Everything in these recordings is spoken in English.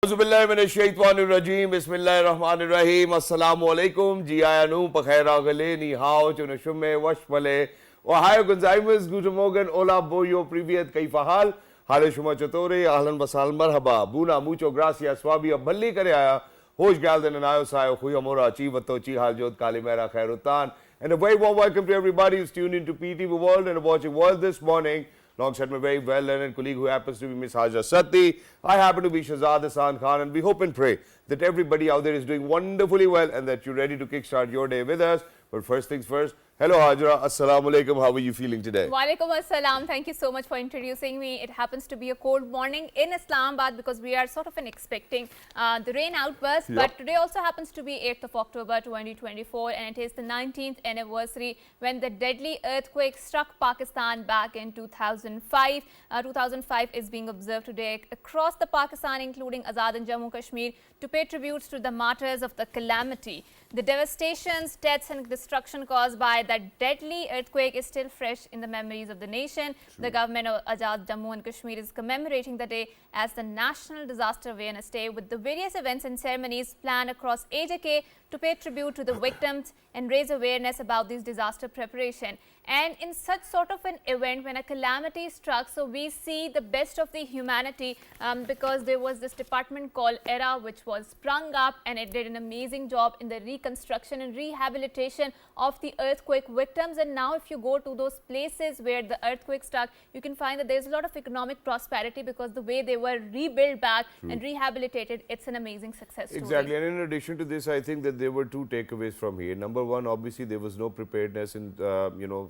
Auzubillahiminash-shaytanir-rajeem. Bismillahir-rahmanir-rahim. Assalamu-alaikum. Ji ayanu, pakhair-agale, ni hao, chunashume, washmale. Ohayo gonzaimus, guten Morgen, hola, boyo, privyet, kaifa hal? Hale shuma chatore, ahlan basal, marhaba. Buna, mucho gracias, swabia, balli kare aaya. Hosh galden and ayo sayo, khuya mora, chivato, chihal jod, kalimera, khairutan. And a very warm welcome to everybody who's tuned into PTV World and watching World this morning. Alongside my very well-learned colleague who happens to be Miss Haja Satti. I happen to be Shahzad Hasan Khan, and we hope and pray that everybody out there is doing wonderfully well and that you're ready to kickstart your day with us. But first things first, hello Hajra, assalamu alaikum, how are you feeling today? Walaikum assalam, thank you so much for introducing me. It happens to be a cold morning in Islamabad because we are sort of expecting the rain outburst. Yep. But today also happens to be 8th of October 2024 and it is the 19th anniversary when the deadly earthquake struck Pakistan back in 2005. 2005 is being observed today across the Pakistan, including Azad and Jammu Kashmir, to pay tributes to the martyrs of the calamity. The devastations, deaths and destruction caused by that deadly earthquake is still fresh in the memories of the nation. True. The government of Azad Jammu and Kashmir is commemorating the day as the National Disaster Awareness Day with the various events and ceremonies planned across AJK to pay tribute to the victims and raise awareness about this disaster preparation. And in such sort of an event, when a calamity struck, so we see the best of the humanity because there was this department called ERA which was sprung up and it did an amazing job in the reconstruction and rehabilitation of the earthquake victims. And now if you go to those places where the earthquake struck, you can find that there's a lot of economic prosperity because the way they were rebuilt back and rehabilitated, it's an amazing success story. Exactly. And in addition to this, I think that there were two takeaways from here. Number one, obviously there was no preparedness in,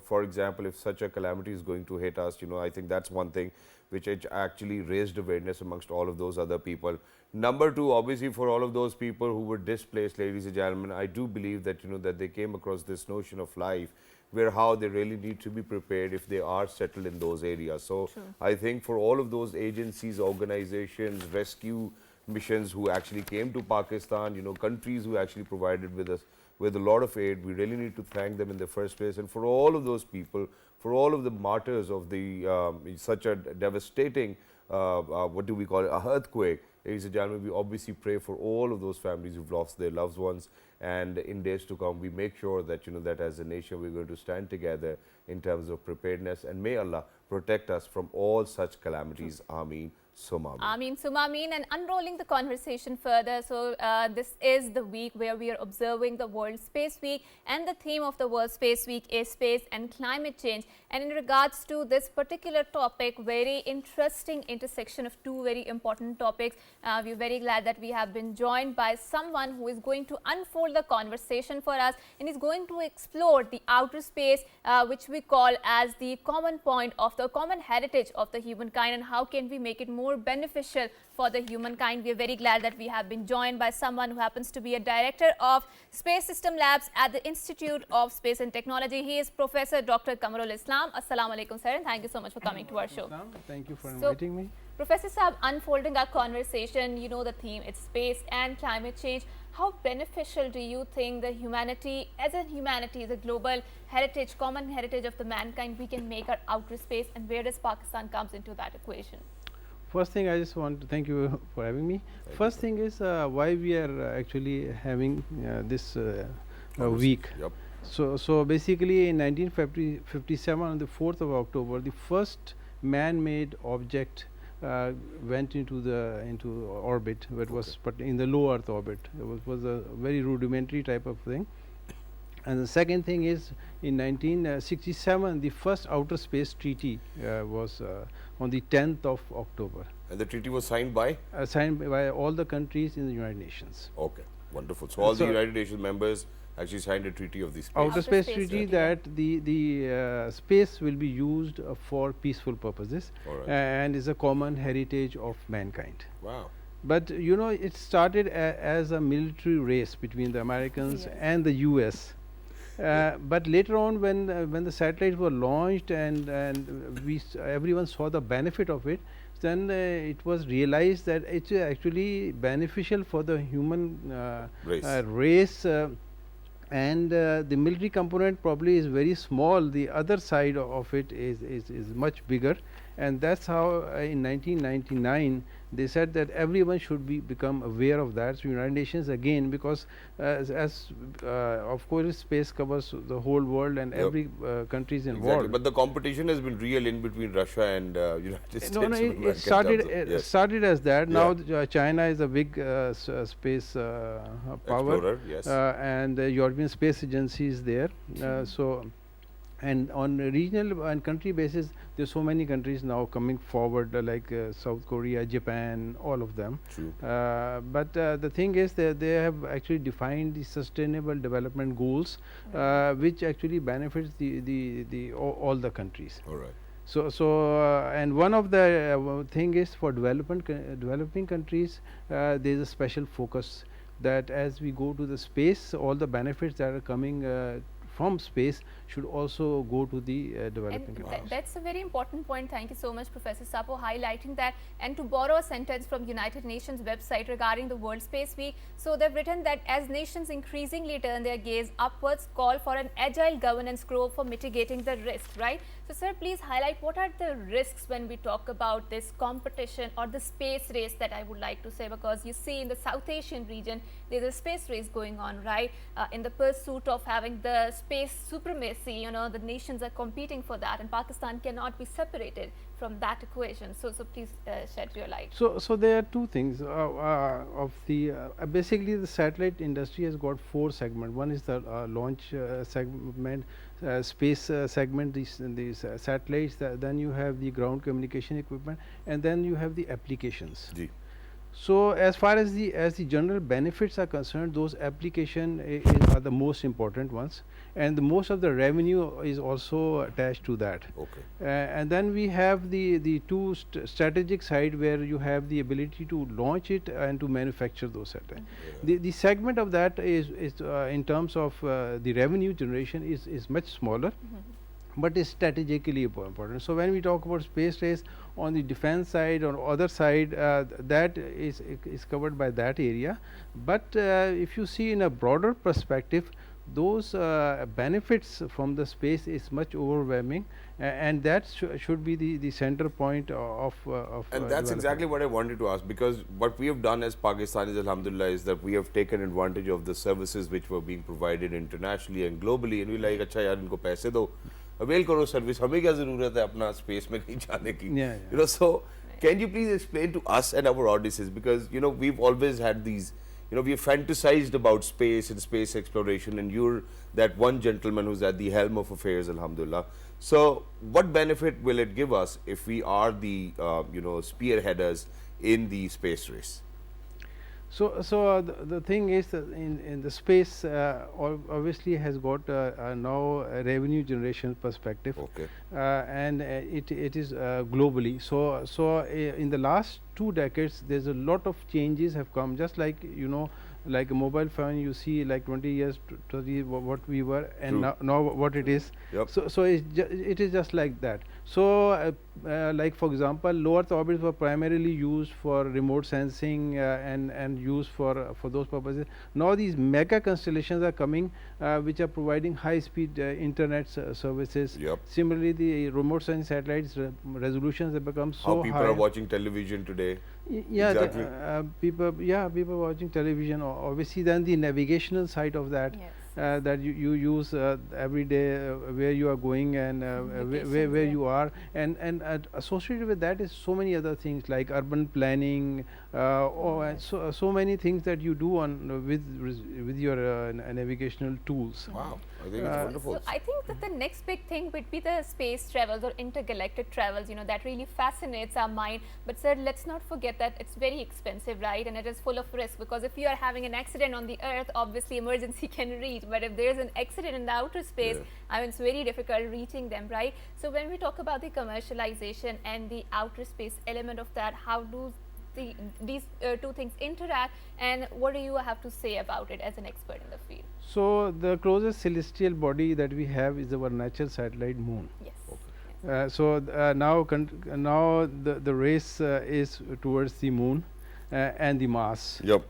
for example, if such a calamity is going to hit us, I think that's one thing which actually raised awareness amongst all of those other people. Number two, obviously for all of those people who were displaced, ladies and gentlemen, I do believe that, that they came across this notion of life where how they really need to be prepared if they are settled in those areas. So true. I think for all of those agencies, organizations, rescue missions who actually came to Pakistan, countries who actually provided with us with a lot of aid, we really need to thank them in the first place. And for all of those people, for all of the martyrs of the such a devastating, what do we call it, a earthquake, ladies and gentlemen, we obviously pray for all of those families who've lost their loved ones. And in days to come, we make sure that, that as a nation, we're going to stand together in terms of preparedness. And may Allah protect us from all such calamities. Ameen. Ameen, Summa Ameen. And unrolling the conversation further, so this is the week where we are observing the World Space Week, and the theme of the World Space Week is space and climate change. And in regards to this particular topic, very interesting intersection of two very important topics, we're very glad that we have been joined by someone who is going to unfold the conversation for us and is going to explore the outer space, which we call as the common point of the common heritage of the humankind, and how can we make it more beneficial for the humankind. We are very glad that we have been joined by someone who happens to be a director of Space System Labs at the Institute of Space and Technology. He is Professor Dr. Kamarul Islam. Assalamu alaikum, sir, and thank you so much for coming to our show. Thank you for inviting me. Professor Saab, unfolding our conversation, the theme, it's space and climate change. How beneficial do you think the humanity, as a global heritage, common heritage of the mankind, we can make our outer space, and where does Pakistan comes into that equation? First thing, I just want to thank you for having me. First thing is why we are actually having this week. Yep. So basically in 1957 on the 4th of October, the first man-made object went into orbit, but was put in the low Earth orbit. It was a very rudimentary type of thing. And the second thing is, in 1967, the first outer space treaty was on the 10th of October. And the treaty was signed by? Signed by all the countries in the United Nations. Okay, wonderful. So all the United Nations members actually signed a treaty of this space. Outer space treaty that the space will be used for peaceful purposes, and is a common heritage of mankind. Wow. But it started as a military race between the Americans and the US. But later on, when the satellites were launched and everyone saw the benefit of it, then it was realized that it's actually beneficial for the human race. And the military component probably is very small. The other side of it is much bigger, and that's how in 1999 they said that everyone should become aware of that. So United Nations again, because of course space covers the whole world and every country is involved. Exactly, but the competition has been real in between Russia and United States. No, it started as that. Now China is a big space power, Explorer, yes. and the European Space Agency is there. So, and on a regional and country basis, there's so many countries now coming forward, like South Korea, Japan, all of them. True. But the thing is that they have actually defined the sustainable development goals, which actually benefits all the countries. All right. And one of the thing is for developing countries, there is a special focus that as we go to the space, all the benefits that are coming from space should also go to the developing countries. That's a very important point. Thank you so much, Professor Sapo, highlighting that. And to borrow a sentence from United Nations website regarding the World Space Week, so they've written that as nations increasingly turn their gaze upwards, call for an agile governance growth for mitigating the risks, right? So, sir, please highlight what are the risks when we talk about this competition or the space race that I would like to say, because you see in the South Asian region, there's a space race going on, right? In the pursuit of having the space supremacy, you know, the nations are competing for that, and Pakistan cannot be separated from that equation. So please shed your light. So there are two things basically the satellite industry has got 4 segments. One is the launch segment, space segment, these satellites, then you have the ground communication equipment, and then you have the applications. Ji. So as far as the general benefits are concerned, those application are the most important ones, and the most of the revenue is also attached to that. Okay. And then we have the two strategic side where you have the ability to launch it and to manufacture those satellites. The segment of that is in terms of the revenue generation is much smaller. But is strategically important. So when we talk about space race on the defense side or other side, that is covered by that area. But if you see in a broader perspective, those benefits from the space is much overwhelming, and that should be the center point of and that's exactly what I wanted to ask, because what we have done as Pakistanis, alhamdulillah, is that we have taken advantage of the services which were being provided internationally and globally, and we like, अच्छा यार इनको पैसे दो, avail करो service, हमें क्या ज़रूरत है अपना space में कहीं जाने की, you know. So can you please explain to us and our audiences, because you know we've always had these, you know, we have fantasized about space and space exploration, and you're that one gentleman who's at the helm of affairs, alhamdulillah. So what benefit will it give us if we are the you know, spearheaders in the space race? So the thing is that in the space obviously has got now a revenue generation perspective. Okay. And it is globally. So in the last 2 decades, there's a lot of changes have come. Just like, you know, like a mobile phone, you see like 20 years to what we were, and now what it is. Yep. So it is just like that. So like for example, low Earth orbits were primarily used for remote sensing and used for those purposes. Now these mega constellations are coming, which are providing high speed internet services. Yep. Similarly, the remote sensing satellites resolutions have become so high. How people are watching television today. Yeah, exactly. People watching television. Obviously, then the navigational side of that. Yes. That you use every day, where you are going and where you are, and associated with that is so many other things like urban planning, and so many things that you do on with your navigational tools. Wow, I think it's wonderful. So I think that the next big thing would be the space travels or intergalactic travels. You know, that really fascinates our mind. But sir, let's not forget that it's very expensive, right? And it is full of risk, because if you are having an accident on the Earth, obviously emergency can reach. But if there's an accident in the outer space, I mean, it's very difficult reaching them, right? So when we talk about the commercialization and the outer space element of that, how do these two things interact, and what do you have to say about it as an expert in the field? So the closest celestial body that we have is our natural satellite Moon. Yes. Okay. Now the race is towards the Moon and the Mars. Yep.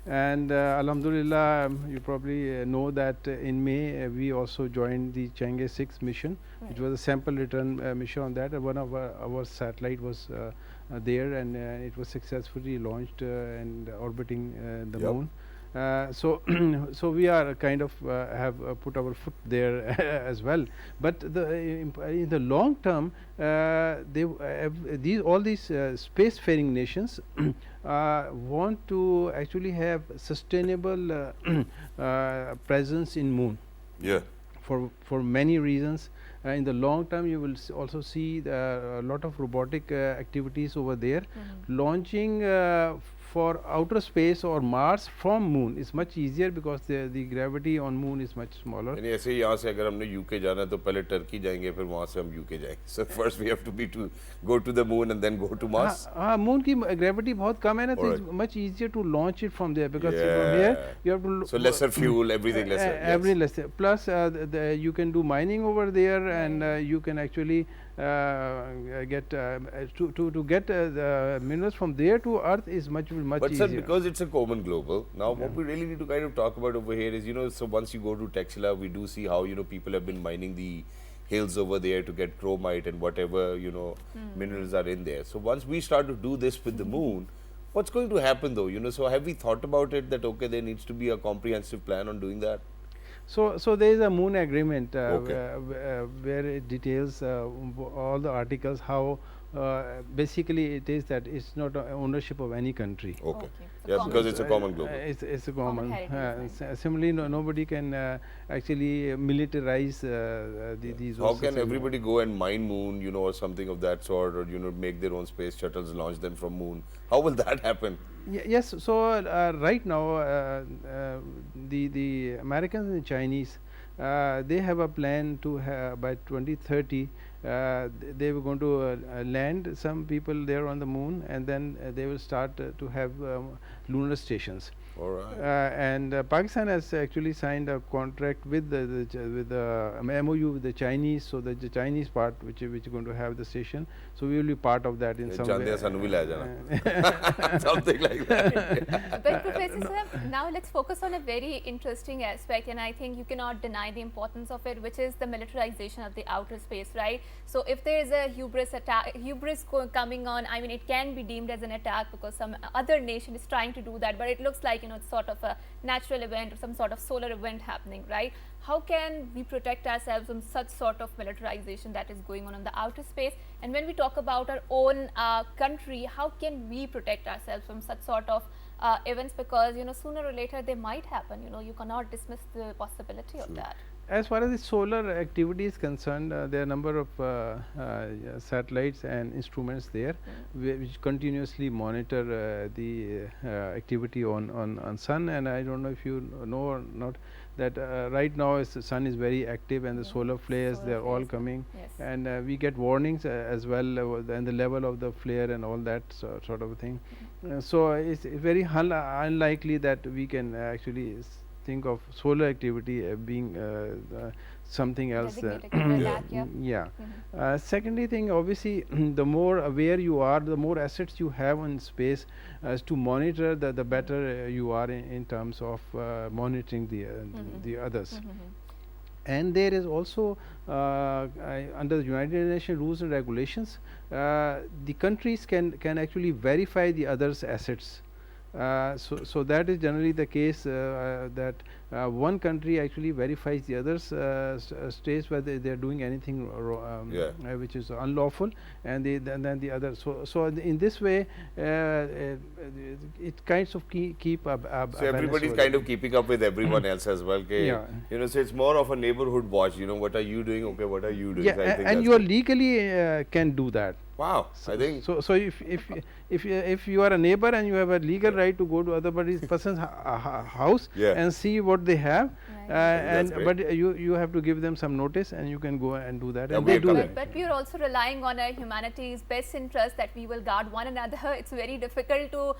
And Alhamdulillah, you probably know that in May we also joined the Chang'e 6 mission, which was a sample return mission on that. And one of our satellite was there, and it was successfully launched and orbiting the Yep. moon. So, so we are kind of have put our foot there as well. But in the long term, all these spacefaring nations want to actually have sustainable presence in moon Yeah. for many reasons. In the long term, you will also see a lot of robotic activities over there. Launching for outer space or Mars from moon is much easier because the gravity on moon is much smaller. यानी ऐसे ही यहाँ से अगर हमने UK जाना है तो पहले टर्की जाएंगे फिर वहाँ से हम यूके जाएंगे. So first we have to go to the moon and then go to Mars. हाँ, moon की gravity बहुत कम है ना, तो it's Alright. much easier to launch it from there because from Yeah. here you have to So lesser fuel, everything lesser. every Yes. lesser. Plus you can do mining over there, and you can actually get to get the minerals from there to Earth is much But easier. sir, because it's a common global, now what we really need to kind of talk about over here is, so once you go to Texila, we do see how, people have been mining the hills over there to get chromite and whatever, minerals are in there. So once we start to do this with the moon, what's going to happen though? So have we thought about it that, okay, there needs to be a comprehensive plan on doing that? So there is a moon agreement Okay. where it details all the articles how basically it is that it's not ownership of any country. Okay. Okay. Yeah, because it's a common global. It's a Common common. heritage, right. Similarly, nobody can actually militarize these. How resources. can everybody go and mine moon, or something of that sort, or, make their own space shuttles, launch them from moon? How will that happen? Yes. So right now, the Americans and the Chinese, they have a plan to have by 2030. They were going to land some people there on the moon, and then they will start to have lunar stations. All right. And Pakistan has actually signed a contract with the MOU with the Chinese, so that the Chinese part which is going to have the station, so we will be part of that in some way. Chandiya sanu bhi le jana. Something like that. But Professor Sir, now let's focus on a very interesting aspect, and I think you cannot deny the importance of it, which is the militarization of the outer space, right? So if there is a hubris coming on, I mean, it can be deemed as an attack because some other nation is trying to do that, but it looks like, it's sort of a natural event or some sort of solar event happening, right? How can we protect ourselves from such sort of militarization that is going on in the outer space? And when we talk about our own country, how can we protect ourselves from such sort of events? Because, sooner or later they might happen, you cannot dismiss the possibility of that. As far as the solar activity is concerned, there are a number of satellites and instruments there which continuously monitor the activity on sun. And I don't know if you know or not that right now the sun is very active, and the solar flares, they are all coming. Yes. And we get warnings as well, and the level of the flare and all that sort of thing. So it's very unlikely that we can actually think of solar activity being something else. Designated to attack, yeah. Yeah. Secondly thing, obviously, the more aware you are, the more assets you have in space as to monitor, the better you are in terms of monitoring the others. And there is also under the United Nations rules and regulations, the countries can actually verify the others' assets. So that is generally the case, that one country actually verifies the others states whether they are doing anything which is unlawful, and then the other. So in this way, it kinds of keep up. So everybody's kind of keeping up with everyone else as well. Yeah. So it's more of a neighborhood watch. What are you doing? Okay, what are you doing? Yeah, So I think and that's you are good. legally can do that. Wow, I think. So if you are a neighbor and you have a legal right to go to other person's house and see what they have, That's great. but you have to give them some notice, and you can go and do that, Yeah, and we they are do coming. that. But we are also relying on our humanity's best interest that we will guard one another. It's very difficult to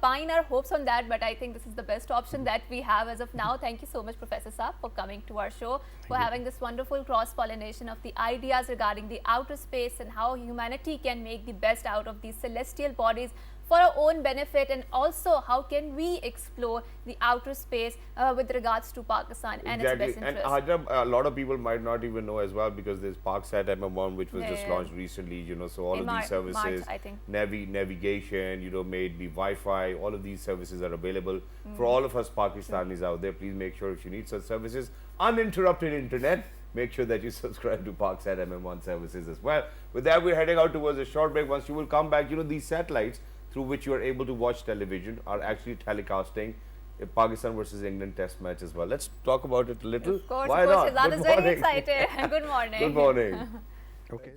pine our hopes on that, but I think this is the best option that we have as of now. Thank you so much, Professor Saab, for coming to our show, for having this wonderful cross-pollination of the ideas regarding the outer space and how humanity can make the best out of these celestial bodies for our own benefit, and also how can we explore the outer space with regards to Pakistan and its best And interest. Hajra, a lot of people might not even know as well, because there's ParkSat MM1, which was just launched recently, so all In of these services, March, I think. navigation, may it be Wi-Fi, all of these services are available for all of us Pakistanis out there. Please make sure, if you need such services, uninterrupted internet, make sure that you subscribe to ParkSat MM1 services as well. With that, we're heading out towards a short break. Once you will come back, these satellites through which you are able to watch television are actually telecasting a Pakistan versus England test match as well. Let's talk about it a little. Of course, Why of course. not? Shehzad is very excited. Good morning. Good morning. Okay.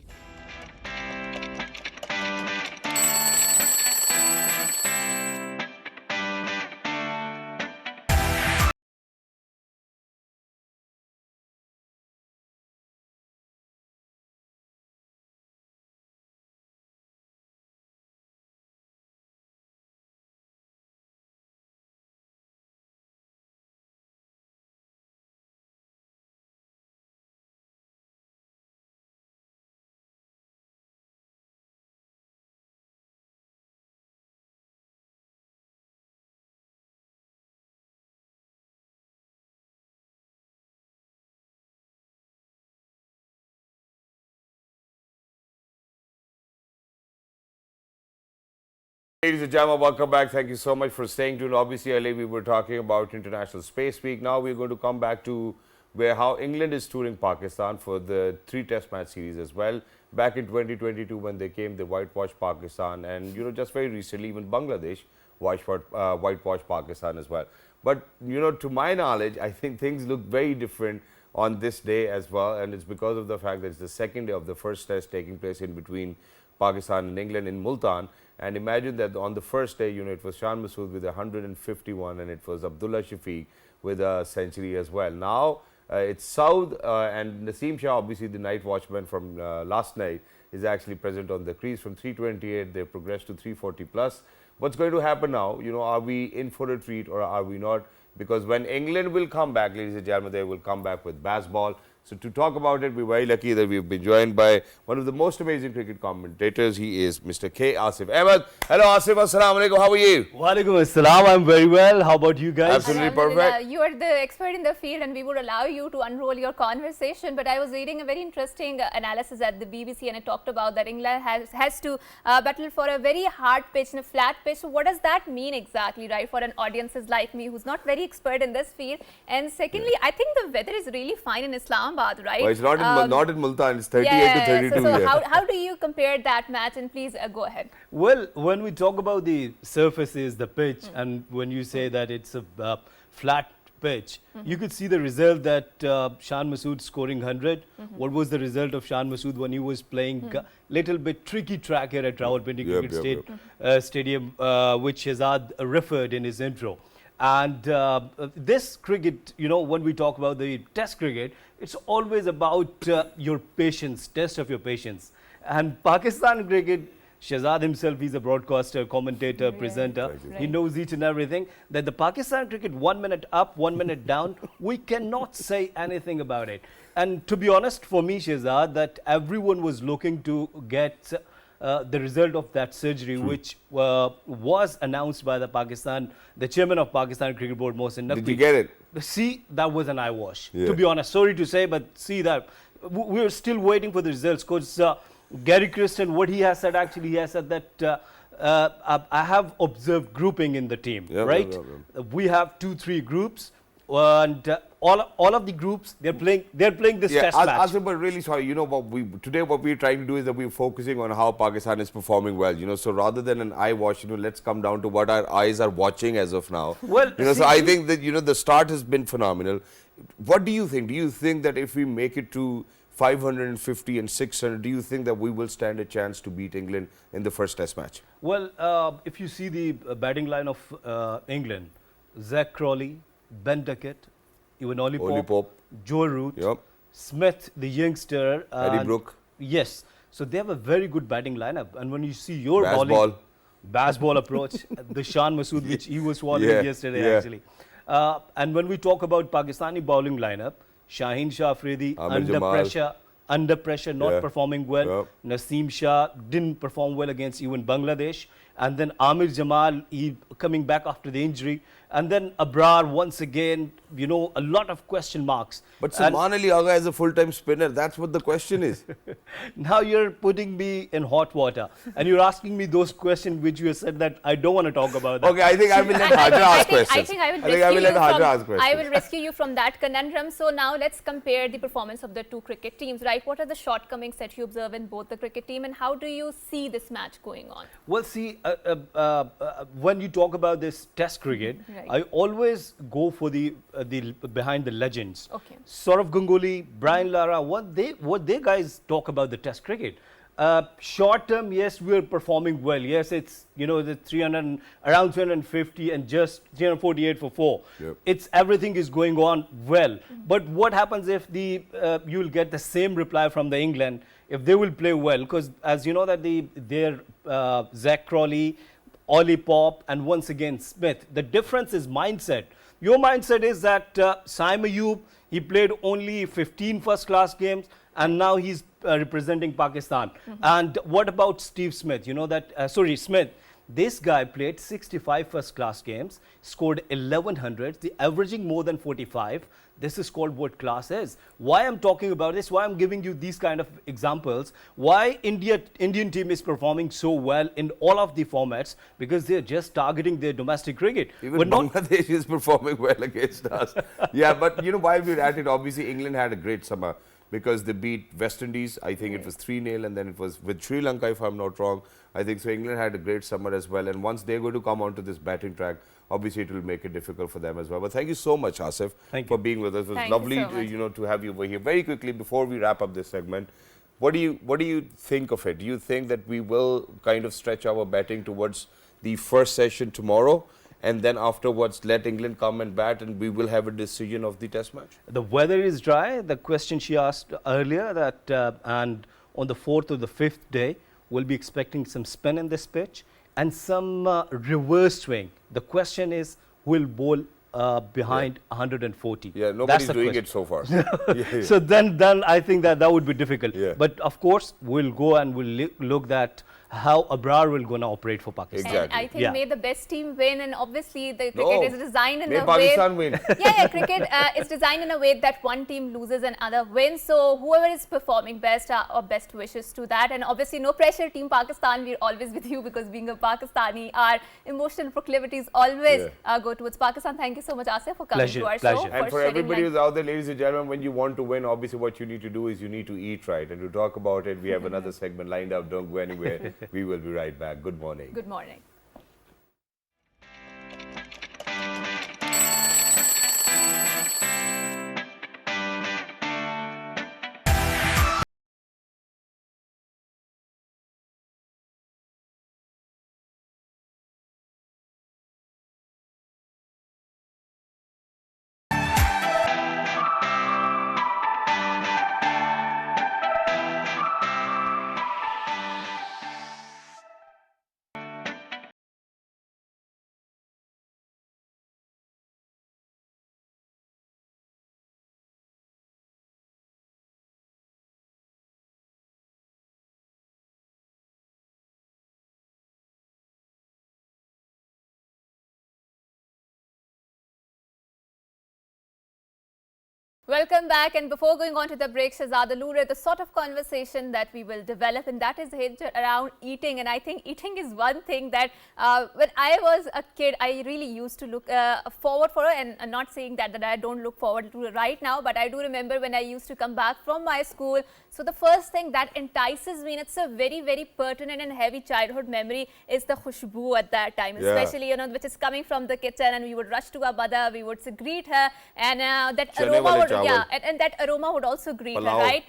Ladies and gentlemen, welcome back. Thank you so much for staying tuned. Obviously, earlier we were talking about International Space Week. Now we're going to come back to how England is touring Pakistan for the 3 Test match series as well. Back in 2022, when they came, they whitewashed Pakistan, and just very recently, even Bangladesh whitewashed Pakistan as well. But to my knowledge, I think things look very different on this day as well, and it's because of the fact that it's the second day of the first test taking place in between Pakistan and England in Multan. And imagine that on the first day, it was Shan Masood with 151, and it was Abdullah Shafiq with a century as well. Now it's Saud and Naseem Shah, obviously the night watchman from last night, is actually present on the crease. From 328, they progressed to 340 plus. What's going to happen now? Are we in for a treat or are we not? Because when England will come back, ladies and gentlemen, they will come back with baseball. So to talk about it, we're very lucky that we've been joined by one of the most amazing cricket commentators. He is Mr. K. Asif Ahmed. Hello Asif, assalamu alaikum. How are you? Walaikum assalam. I'm very well. How about you guys? Absolutely perfect. You are the expert in the field, and we would allow you to unroll your conversation. But I was reading a very interesting analysis at the BBC, and it talked about that England has to battle for a very hard pitch and a flat pitch. So what does that mean exactly, right, for an audiences like me who's not very expert in this field? And secondly, I think the weather is really fine in Islamabad, right? Well, it's not in Multan. It's 38 to 32. So how do you compare that match? And please go ahead. Well, when we talk about the surfaces, the pitch, and when you say that it's a flat pitch, you could see the result that Shan Masood scoring 100. What was the result of Shan Masood when he was playing little bit tricky track here at Rawalpindi Cricket Stadium, which Shehzad referred in his intro. And this cricket, when we talk about the test cricket, it's always about your patience, test of your patience. And Pakistan cricket, Shehzad himself, he's a broadcaster, commentator, presenter. Right. He knows each and everything. That the Pakistan cricket, 1 minute up, 1 minute down, we cannot say anything about it. And to be honest, for me, Shehzad, that everyone was looking to get the result of that surgery, which was announced by the chairman of Pakistan Cricket Board, Mohsin Naqvi. Did you get it? See, that was an eye wash. To be honest, sorry to say, but see that we're still waiting for the results. Because Gary Kristen, what he has said, actually, he has said that I have observed grouping in the team, right? We have 2-3 groups. And all of the groups, they're playing this test match. Asif, but really sorry, today what we're trying to do is that we're focusing on how Pakistan is performing well, so rather than an eye wash, let's come down to what our eyes are watching as of now. Well, so I think that, the start has been phenomenal. What do you think? Do you think that if we make it to 550 and 600, do you think that we will stand a chance to beat England in the first test match? Well, if you see the batting line of England, Zach Crawley, Ben Duckett, even Ollie Pope, Joe Root, Smith, the youngster, Eddie Brooke. Yes, so they have a very good batting lineup. And when you see your baseball approach, the Shan Masood, which he was swallowing yesterday, actually. And when we talk about Pakistani bowling lineup, Shaheen Shah Afridi under pressure, not performing well. Naseem Shah didn't perform well against even Bangladesh. and then Amir Jamal, he coming back after the injury, and then Abrar once again, you know, a lot of question marks. But And Salman Ali Agha is a full-time spinner. That's what the question is. now you're putting me in hot water, and you're asking me those questions which you said that I don't want to talk about. That. Okay, I think I will let Haja ask questions. I think I will let Haja rescue ask you questions. I will rescue you from that conundrum. So now let's compare the performance of the two cricket teams, right? What are the shortcomings that you observe in both the cricket team, and how do you see this match going on? Well, see, when you talk about this Test cricket, Right. I always go for the behind the legends. Okay. Saurav Ganguly, Brian Lara, what they guys talk about the Test cricket. Short term, yes, we are performing well. Yes, it's, you know, the 300 around 350 and just 348 for 4. Yep. It's everything is going on well. But what happens if the you will get the same reply from the England if they will play well? Because as you know that their Zach Crawley, Ollie Pop, and once again Smith. The difference is mindset. Your mindset is that Saim Ayub, he played only 15 first-class games, and now he's representing Pakistan. And what about Steve Smith? You know that, Smith. This guy played 65 first-class games, scored 1100, the averaging more than 45. This is called what class is. Why I'm talking about this, why I'm giving you these kind of examples, why Indian team is performing so well in all of the formats, because they're just targeting their domestic cricket. Even Bangladesh is performing well against us. Yeah, but you know, while we're at it, obviously England had a great summer because they beat West Indies. I think it was 3-0, and then it was with Sri Lanka, if I'm not wrong. I think so. England had a great summer as well, and once they're going to come onto this batting track, obviously it will make it difficult for them as well. But thank you so much, Asif, for being with us. It was Thank you lovely, so much. you know, to have you over here. Very quickly, before we wrap up this segment, what do you think of it? Do you think that we will kind of stretch our batting towards the first session tomorrow, and then afterwards let England come and bat, and we will have a decision of the Test match? The weather is dry. The question she asked earlier that, and on the 4th or the 5th day, we'll be expecting some spin in this pitch and some reverse swing. The question is, who will bowl behind 140? Yeah, nobody's doing it so far. So then I think that would be difficult. Yeah. But of course, we'll go and we'll look at how Abrar will going to operate for Pakistan. Exactly. And I think Yeah. may the best team win, and obviously the cricket No. is designed in May a Pakistan way. win. Yeah, cricket is designed in a way that one team loses and other wins. So whoever is performing best, our best wishes to that. And obviously, no pressure, Team Pakistan. We're always with you because being a Pakistani, our emotional proclivities always go towards Pakistan. Thank you so much, Asif, for coming to our show. Pleasure. And for shedding everybody light. who's out there, ladies and gentlemen, when you want to win, obviously what you need to do is you need to eat right. And to talk about it, we have another segment lined up. Don't go anywhere. We will be right back. Good morning. Good morning. Welcome back, and before going on to the break, Shahzad Alure, the sort of conversation that we will develop, and that is hinged around eating. And I think eating is one thing that when I was a kid, I really used to look forward for it, and I'm not saying that I don't look forward to it right now, but I do remember when I used to come back from my school. So the first thing that entices me, and it's a very, very pertinent and heavy childhood memory, is the khushboo at that time, especially, you know, which is coming from the kitchen, and we would rush to our mother, we would greet her, and that aroma would, and that aroma would also greet her, right?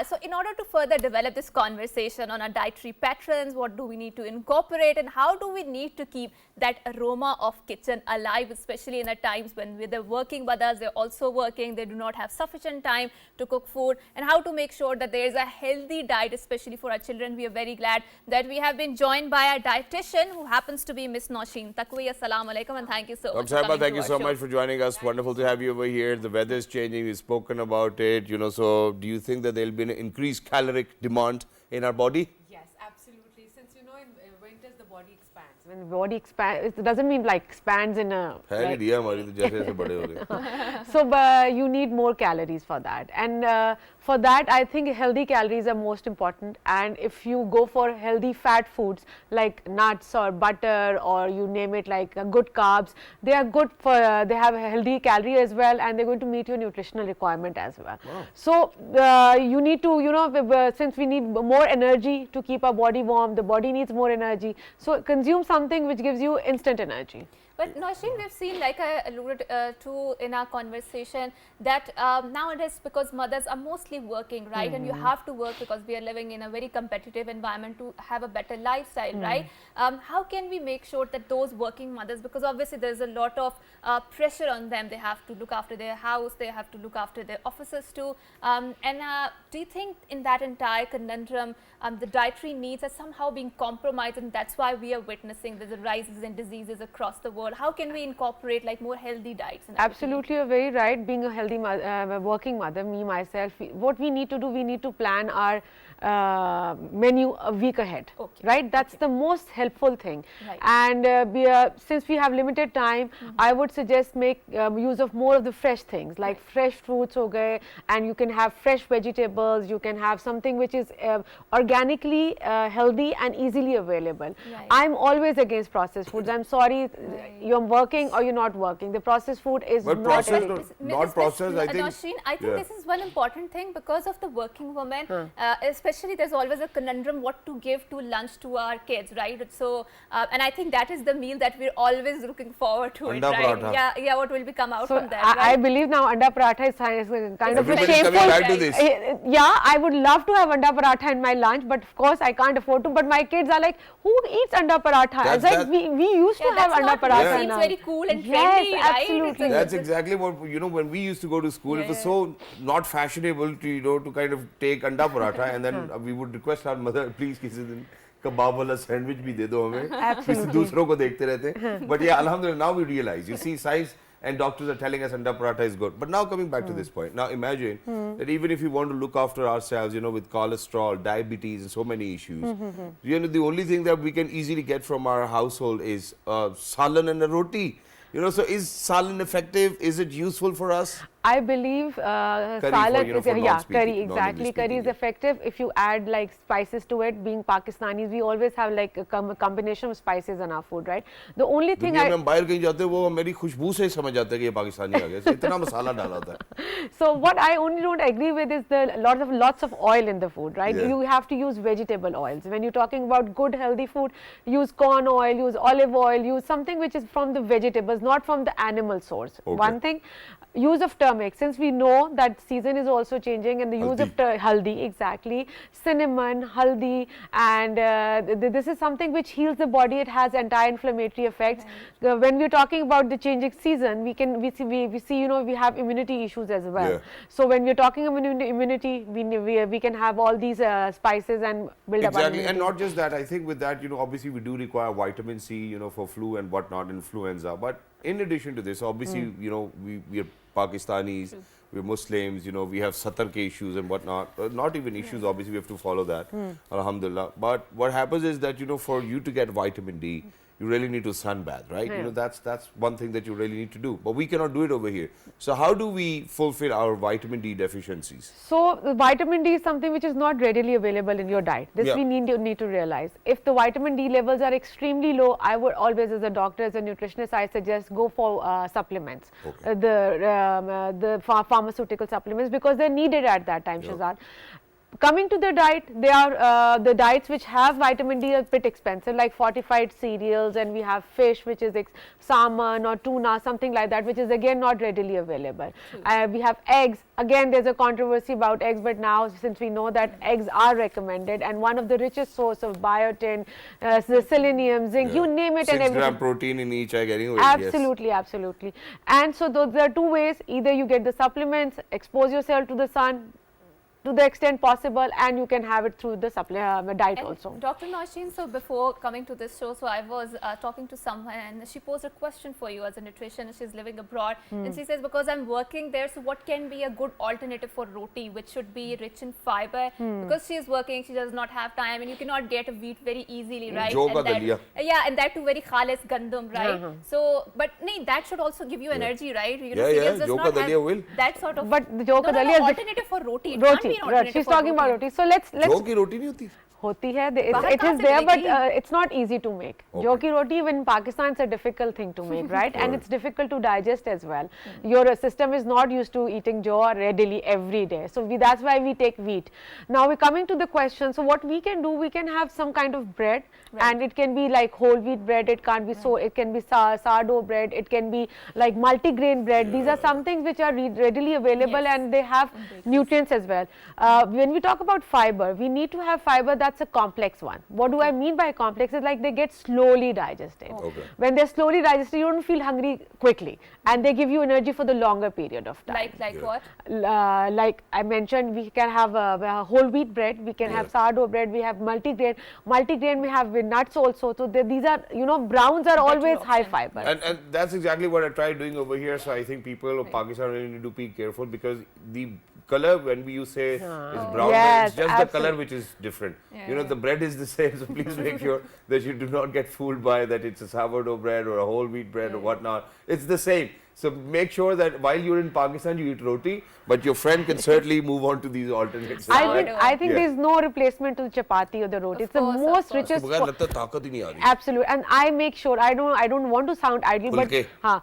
So in order to further develop this conversation on our dietary patterns, what do we need to incorporate, and how do we need to keep that aroma of kitchen alive, especially in the times when with the working mothers, they're also working, they do not have sufficient time to cook food, and how to make sure that there is a healthy diet, especially for our children. We are very glad that we have been joined by our dietitian, who happens to be Miss Nausheen Taqwi. Assalamu alaikum, and thank you so much. Thank you so much for joining us. Wonderful to have you over here. The weather is changing. We've spoken about it. You know, so do you think that there will be an increased caloric demand in our body? Yes, absolutely. Since, you know, in winters the When the body expands, it doesn't mean like expands in a. है नहीं दिया हमारी तो जैसे जैसे बड़े हो गए. So you need more calories for that, and for that I think healthy calories are most important. And if you go for healthy fat foods like nuts or butter or you name it, like good carbs, they are good for they have a healthy calorie as well, and they're going to meet your nutritional requirement as well. Wow. So you need to, you know, since we need more energy to keep our body warm, the body needs more energy, so consume something which gives you instant energy. But Nausheen, we've seen, like I alluded to in our conversation, that nowadays, because mothers are mostly working, right, and you have to work because we are living in a very competitive environment to have a better lifestyle, right? How can we make sure that those working mothers, because obviously there's a lot of pressure on them, they have to look after their house, they have to look after their offices too, and do you think in that entire conundrum, the dietary needs are somehow being compromised, and that's why we are witnessing the rises in diseases across the world? How can we incorporate like more healthy diets? Absolutely, you're very right. Being a healthy working mother, me myself, what we need to do, we need to plan our menu a week ahead, right? That's the most helpful thing. Right. And since we have limited time, I would suggest make use of more of the fresh things, like fresh fruits, okay, and you can have fresh vegetables, you can have something which is organically healthy and easily available. Right. I'm always against processed foods. I'm sorry, you're working or you're not working. The processed food is But not processed, healthy. not processed, I think. Nausheen, I think this is one important thing because of the working woman, especially there's always a conundrum what to give to lunch to our kids, right? So, and I think that is the meal that we're always looking forward to, Anda right? paratha. Yeah, what will be come out So from that, I right? believe now anda paratha is kind of a Everybody's shameful. coming back to this. Yeah, I would love to have anda paratha in my lunch, but of course I can't afford to. But my kids are like, who eats anda paratha? That's- It's like that- we used to have anda paratha. Seems now. very cool and Yes, trendy, right? absolutely. That's exactly what, you know, when we used to go to school, it was so not fashionable to, you know, to kind of take anda paratha, and then we would request our mother, please किसी दिन kebab wala sandwich bhi de do hame. Absolutely. दूसरों को देखते रहते हैं. But yeah, alhamdulillah, now we realize, you see, science and doctors are telling us anda paratha is good. But now coming back to this point, now imagine that even if you want to look after ourselves, you know, with cholesterol, diabetes and so many issues, you know, the only thing that we can easily get from our household is salan and a roti. You know, so is salan effective? Is it useful for us? I believe salan you know, is for yeah, non-speaking, curry, exactly. non-English Curry is speaking, effective if you add like spices to it. Being Pakistanis, we always have like a combination of spices in our food, right? The only thing दुनिया में हम बाहर कहीं जाते हैं वो मेरी खुशबू से ही समझ जाते हैं कि ये पाकिस्तानी आ गए. इतना मसाला डाला होता है. So what I only don't agree with is the lots of oil in the food, right? Yeah. You have to use vegetable oils. When you're talking about good healthy food, use corn oil, use olive oil, use something which is from the vegetables, not from the animal source. Okay. One thing, use of turmeric, since we know that season is also changing, and the use of haldi, exactly, cinnamon, haldi, and this is something which heals the body. It has anti-inflammatory effects. When we're talking about the changing season, we see, you know, we have immunity issues as well. Yeah. So when we're talking about immunity, we can have all these spices and build up our Exactly, immunity. and not just that. I think with that, you know, obviously we do require vitamin C, you know, for flu and whatnot, influenza. But in addition to this, obviously, you know, we are Pakistanis, we're Muslims, you know, we have Satar ke issues and whatnot. Not even issues, obviously, we have to follow that. Alhamdulillah. But what happens is that, you know, for you to get vitamin D, you really need to sunbathe, right? You know, that's one thing that you really need to do. But we cannot do it over here. So how do we fulfill our vitamin D deficiencies? So the vitamin D is something which is not readily available in your diet. This we need to realize. If the vitamin D levels are extremely low, I would always, as a doctor, as a nutritionist, I suggest go for supplements, the pharmaceutical supplements, because they're needed at that time, Shahzad. Coming to the diet, they are the diets which have vitamin D are a bit expensive, like fortified cereals, and we have fish, which is salmon or tuna, something like that, which is again not readily available. We have eggs. Again, there's a controversy about eggs, but now since we know that eggs are recommended, and one of the richest source of biotin, selenium, zinc, you name it, 6 and everything. gram protein in each egg anyway. Absolutely, absolutely. And so there are two ways: either you get the supplements, expose yourself to the sun, to the extent possible, and you can have it through the diet And also. Dr. Nausheen, so before coming to this show, so I was talking to someone and she posed a question for you as a nutritionist. She's living abroad and she says, because I'm working there, so what can be a good alternative for roti, which should be rich in fiber? Because she's working, she does not have time, and you cannot get a wheat very easily, right? Jo ka And that, dalia. yeah, and that too very khalis gandum, right? So, but nee, that should also give you energy, right? You know, cereals does jo not ka have dalia will. that sort of. But the jo ka no, dalia is alternative for roti. It can't be an roti. Right. alternative She's for talking about roti. So let's Jo ki roti nahi hoti. Hoti hai, Bahar it kahan is se there, but milegi? it's not easy to make. Okay. Jo ki roti even in Pakistan is a difficult thing to make, right? And it's difficult to digest as well. Your system is not used to eating jo readily every day. So that's why we take wheat. Now we're coming to the question. So what we can do, we can have some kind of bread, and it can be like whole wheat bread. It can't be it can be sourdough bread. It can be like multigrain bread. These are some things which are readily available, and they have nutrients as well. When we talk about fiber, we need to have fiber that's a complex one. What do I mean by complex? Is like they get slowly digested. Okay. When they're slowly digested, you don't feel hungry quickly, and they give you energy for the longer period of time. Like what? Like I mentioned, we can have whole wheat bread, we can have sourdough bread, we have multigrain. Multigrain we have with nuts also. So these are, you know, browns are always high fiber. And that's exactly what I tried doing over here. So I think people of Pakistan really need to be careful, because the color, when you say is brown, Yes, it's just the color absolutely. which is different. You know, the bread is the same, so please make sure that you do not get fooled by that it's a sourdough bread or a whole wheat bread or whatnot. It's the same. So make sure that while you're in Pakistan, you eat roti, but your friend can certainly move on to these alternates. I think Yeah. there's no replacement to the chapati or the roti. It's the course, of most course. richest. बगैर लगता ताकत ही नहीं आ रही. Absolutely, and I make sure I don't want to sound idle, but Fulke.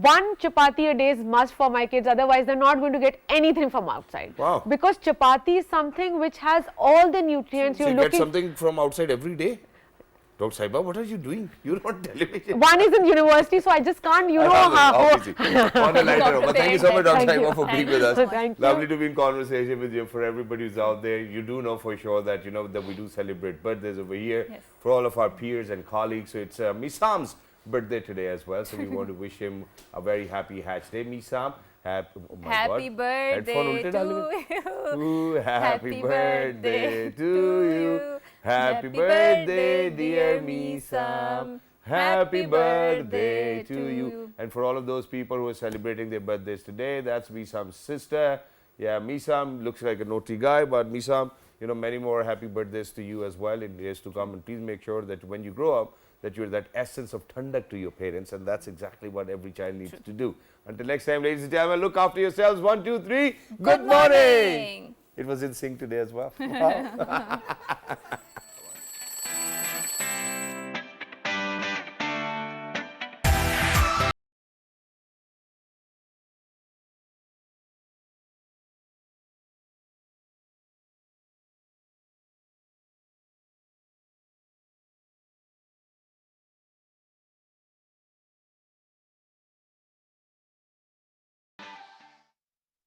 one chapati a day is must for my kids. Otherwise, they're not going to get anything from outside. Wow. Because chapati is something which has all the nutrients So you're you get looking. something from outside every day? Dr. Saiba, what are you doing? You're on television. One is in university, so I just can't, you know. Obviously. On a lighter note. But thank you so much, Dr. Thank you. Saiba, for being with us. Thank you. Lovely to be in conversation with you. For everybody who's out there, you do know for sure that you know that we do celebrate birthdays over here for all of our peers and colleagues. So it's Misam's birthday today as well. So we want to wish him a very happy Hatch Day. Misam, Happy birthday to you. Ooh, happy birthday to you. Happy birthday, dear Misam. Happy birthday to you. And for all of those people who are celebrating their birthdays today, that's Misam's sister. Yeah, Misam looks like a naughty guy, but Misam, you know, many more happy birthdays to you as well in days to come. And please make sure that when you grow up, that you're that essence of tandak to your parents, and that's exactly what every child needs to do. Until next time, ladies and gentlemen, look after yourselves. 1, 2, 3. Good morning. It was in sync today as well. Wow.